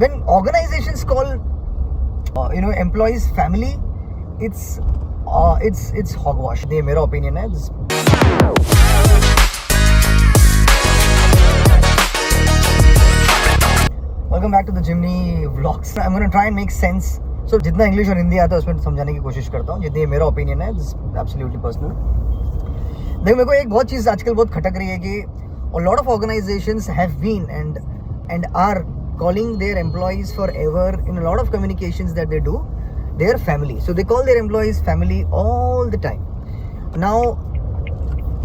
When organizations call employees family, it's hogwash. ये मेरा opinion है. Welcome back to the Jimny vlogs. I'm going to try and make sense. So जितना English और हिंदी आता है उसमें समझाने की कोशिश करता हूँ. जितनी मेरा ओपिनियन है, दिस एब्सोल्युटली पर्सनल. देखो मेरे को एक बहुत चीज़ आजकल बहुत खटक रही है कि a lot of organizations have been and are calling their employees forever in a lot of communications that they do their family. So they call their employees family all the time. Now,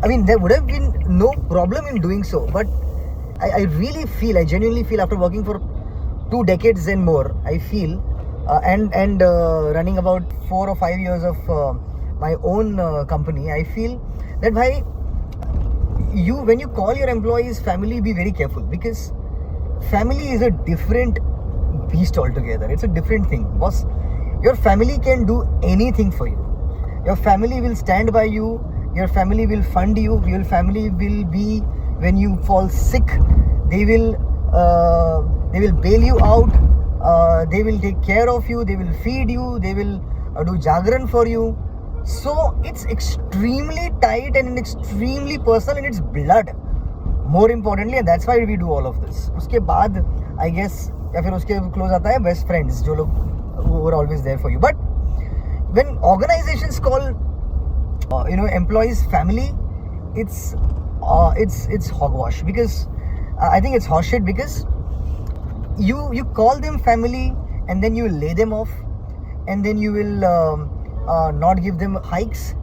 I mean, there would have been no problem in doing so, but I really feel, I genuinely feel after working for 2 decades and more, I feel and running about 4 or 5 years of my own company, I feel that when you call your employees family, be very careful, because family is a different beast altogether. It's a different thing, boss. Your family can do anything for you. Your family will stand by you. Your family will fund you. Your family will be, when you fall sick, they will bail you out. They will take care of you. They will feed you. They will do jagran for you. So it's extremely tight and extremely personal, and it's blood. More importantly, and that's why we do all of this. उसके बाद I guess या फिर उसके close आता है best friends, जो लोग who are always there for you. But when organizations call employees family, it's hogwash, because I think it's horseshit, because you call them family and then you lay them off, and then you will not give them hikes.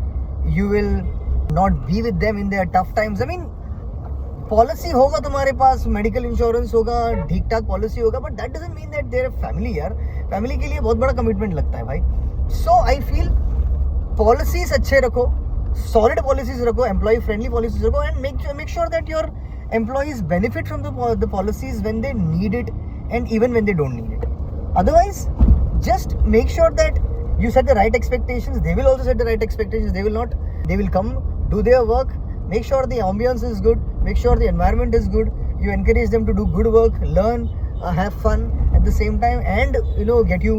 You will not be with them in their tough times. I mean, policy होगा तुम्हारे पास, medical insurance होगा, ठीक ठाक policy होगा, but that doesn't mean that their family. यार family के लिए बहुत बड़ा कमिटमेंट लगता है भाई. सो आई फील पॉलिसीज अच्छे रखो, सॉलिड पॉलिसीज रखो, एम्प्लॉय फ्रेंडली पॉलिसीज रखो, and make sure that your employees benefit from the policies when they need it and even when they don't need it. Otherwise just make sure that you set the right expectations. They will also set the right expectations. They will come, do their work, make sure the ambience is good, make sure the environment is good. You encourage them to do good work, learn, have fun at the same time, and get you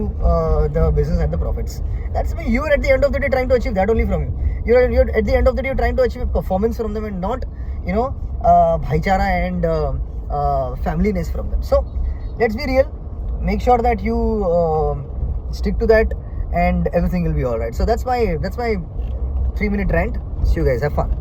the business and the profits. That's why you're at the end of the day trying to achieve that only from you. You're at the end of the day you're trying to achieve performance from them, and not bhaichara and familyness from them. So let's be real. Make sure that you stick to that, and everything will be all right. So that's my 3-minute rant. See you guys. Have fun.